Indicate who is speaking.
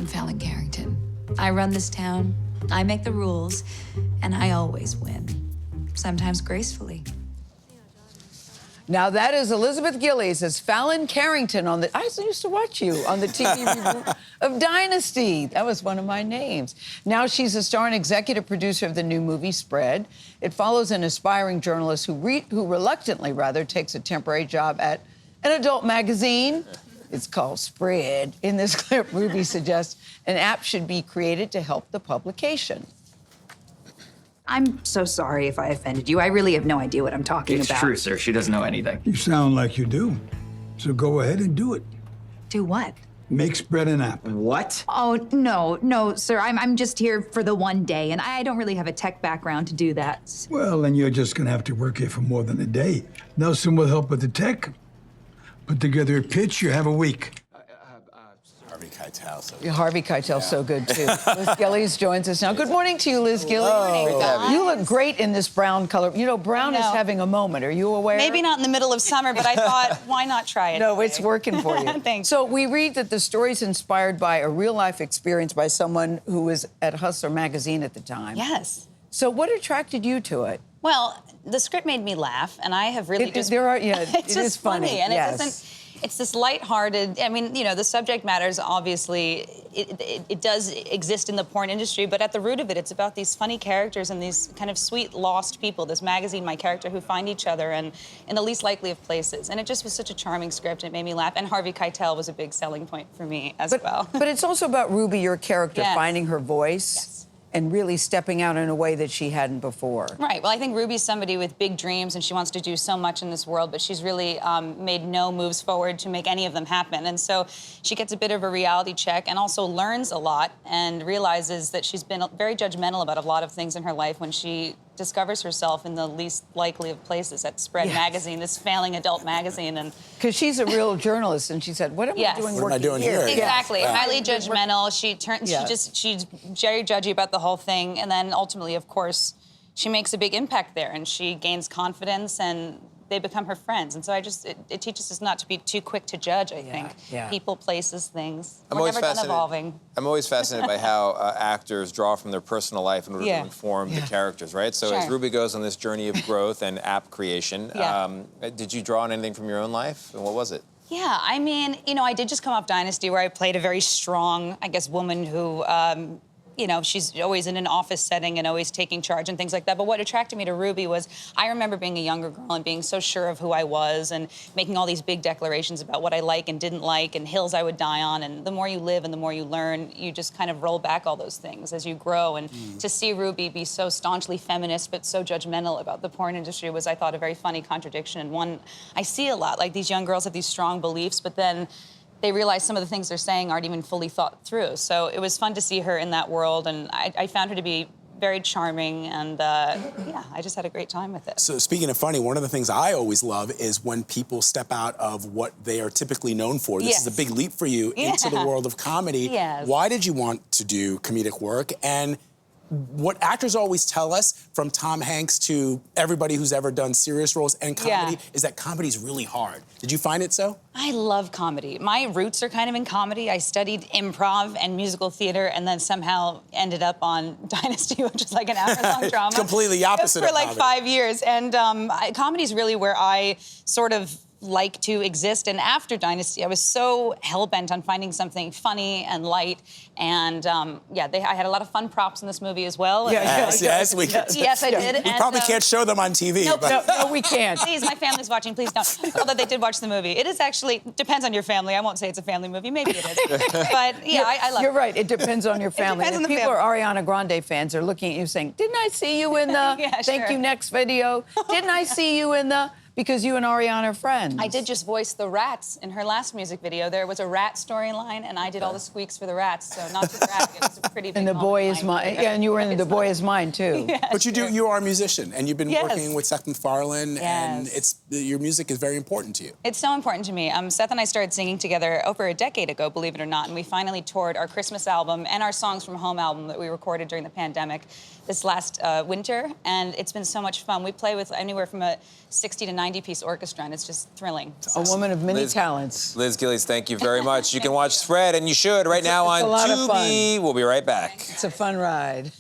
Speaker 1: Fallon Carrington. I run this town, I make the rules, and I always win. Sometimes gracefully.
Speaker 2: Now that is Elizabeth Gillies as Fallon Carrington on the... I used to watch you on the TV reboot of Dynasty. That was one of my names. Now she's a star and executive producer of the new movie Spread. It follows an aspiring journalist who reluctantly, takes a temporary job at an adult magazine. It's called Spread. In this clip, Ruby suggests an app should be created to help the publication.
Speaker 3: I'm so sorry if I offended you. I really have no idea what I'm talking about.
Speaker 4: It's true, sir. She doesn't know anything.
Speaker 5: You sound like you do. So go ahead and do it.
Speaker 3: Do what?
Speaker 5: Make Spread an app.
Speaker 4: What?
Speaker 3: Oh, no, sir. I'm just here for the one day, and I don't really have a tech background to do that.
Speaker 5: Well, then you're just gonna have to work here for more than a day. Nelson will help with the tech. Put together a pitch, you have a week.
Speaker 6: Harvey Keitel.
Speaker 2: Harvey Keitel's so good, too. Liz Gillies joins us now. Good morning to you, Liz Gillies.
Speaker 6: Hello.
Speaker 2: You look great in this brown color. You know, brown is having a moment. Are you aware?
Speaker 7: Maybe not in the middle of summer, but I thought, why not try it?
Speaker 2: No, it's working for you.
Speaker 7: Thanks.
Speaker 2: So we read that the story's inspired by a real-life experience by someone who was at Hustler magazine at the time.
Speaker 7: Yes.
Speaker 2: So what attracted you to it?
Speaker 7: Well, the script made me laugh, and I have really
Speaker 2: It's just
Speaker 7: it's funny, and
Speaker 2: yes.
Speaker 7: it doesn't. It's this lighthearted. I mean, you know, the subject matters obviously. It does exist in the porn industry, but at the root of it, it's about these funny characters and these kind of sweet lost people. This magazine, my character, who find each other and in the least likely of places. And it just was such a charming script. It made me laugh, and Harvey Keitel was a big selling point for me as well.
Speaker 2: But it's also about Ruby, your character,
Speaker 7: Yes.
Speaker 2: finding her voice.
Speaker 7: Yes.
Speaker 2: And really stepping out in a way that she hadn't before.
Speaker 7: Right. Well, I think Ruby's somebody with big dreams, and she wants to do so much in this world, but she's really made no moves forward to make any of them happen. And so she gets a bit of a reality check and also learns a lot and realizes that she's been very judgmental about a lot of things in her life when she discovers herself in the least likely of places at Spread magazine, this failing adult magazine. And
Speaker 2: because she's a real journalist, and she said, "What am I doing?
Speaker 6: What am I doing here?"
Speaker 7: Exactly.
Speaker 6: Yeah.
Speaker 7: Highly judgmental. She's very judgy about the whole thing, and then ultimately, of course, she makes a big impact there, and she gains confidence, and they become her friends. And so it teaches us not to be too quick to judge, I think.
Speaker 2: Yeah.
Speaker 7: People, places, things.
Speaker 6: I'm
Speaker 7: We're
Speaker 6: always
Speaker 7: never done
Speaker 6: fascinated.
Speaker 7: evolving.
Speaker 6: I'm always fascinated by how actors draw from their personal life in order to
Speaker 7: Yeah.
Speaker 6: inform the characters, right? So as
Speaker 7: Sure.
Speaker 6: Ruby goes on this journey of growth and app creation, did you draw on anything from your own life? And what was it?
Speaker 7: Yeah, I mean, you know, I did just come off Dynasty, where I played a very strong, I guess, woman who, you know, she's always in an office setting and always taking charge and things like that. But what attracted me to Ruby was I remember being a younger girl and being so sure of who I was and making all these big declarations about what I like and didn't like and hills I would die on. And the more you live and the more you learn, you just kind of roll back all those things as you grow. And to see Ruby be so staunchly feminist but so judgmental about the porn industry was, I thought, a very funny contradiction. And one I see a lot. Like, these young girls have these strong beliefs, but then they realize some of the things they're saying aren't even fully thought through. So it was fun to see her in that world, and I found her to be very charming, and yeah, I just had a great time with it.
Speaker 8: So speaking of funny, one of the things I always love is when people step out of what they are typically known for. This is a big leap for you into the world of comedy.
Speaker 7: Yes.
Speaker 8: Why did you want to do comedic work? And what actors always tell us, from Tom Hanks to everybody who's ever done serious roles and comedy, is that comedy is really hard. Did you find it so?
Speaker 7: I love comedy. My roots are kind of in comedy. I studied improv and musical theater, and then somehow ended up on Dynasty, which is like an hour-long drama.
Speaker 8: Completely opposite
Speaker 7: for
Speaker 8: of
Speaker 7: like
Speaker 8: comedy.
Speaker 7: 5 years. And comedy is really where I sort of like to exist. And after Dynasty, I was so hell-bent on finding something funny and light. And yeah, I had a lot of fun props in this movie as well.
Speaker 8: Yes,
Speaker 7: Yes, I did.
Speaker 8: We probably can't show them on TV.
Speaker 7: Nope.
Speaker 8: But...
Speaker 2: No, we can't.
Speaker 7: Please, my family's watching, please don't. Although they did watch the movie. It is actually, depends on your family. I won't say it's a family movie, maybe it is. But yeah, I love it.
Speaker 2: You're right, it depends on your family.
Speaker 7: depends on
Speaker 2: If
Speaker 7: the
Speaker 2: people
Speaker 7: family.
Speaker 2: are Ariana Grande fans, are looking at you saying, didn't I see you in the
Speaker 7: Yeah,
Speaker 2: Thank
Speaker 7: sure.
Speaker 2: You Next video? Didn't I see you in the... Because you and Ariana are friends.
Speaker 7: I did just voice the rats in her last music video. There was a rat storyline, and I did all the squeaks for the rats. So not to brag, it was a pretty big
Speaker 2: And The
Speaker 7: moment
Speaker 2: Boy
Speaker 7: in
Speaker 2: Is
Speaker 7: my
Speaker 2: Mine.
Speaker 7: career.
Speaker 2: Yeah, and you were in The Boy Is Mine, too.
Speaker 7: Yeah,
Speaker 8: But you are a musician, and you've been
Speaker 7: Yes.
Speaker 8: working with Seth MacFarlane, and
Speaker 7: Yes.
Speaker 8: your music is very important to you.
Speaker 7: It's so important to me. Seth and I started singing together over a decade ago, believe it or not, and we finally toured our Christmas album and our Songs from Home album that we recorded during the pandemic this last winter, and it's been so much fun. We play with anywhere from 60 to 90-piece orchestra, and it's just thrilling.
Speaker 2: A woman of many
Speaker 6: Liz-
Speaker 2: talents.
Speaker 6: Liz Gillies, thank you very much. You can watch Spread, and you should, right now on
Speaker 2: a lot of fun.
Speaker 6: Tubi. We'll be right back.
Speaker 2: It's a fun ride.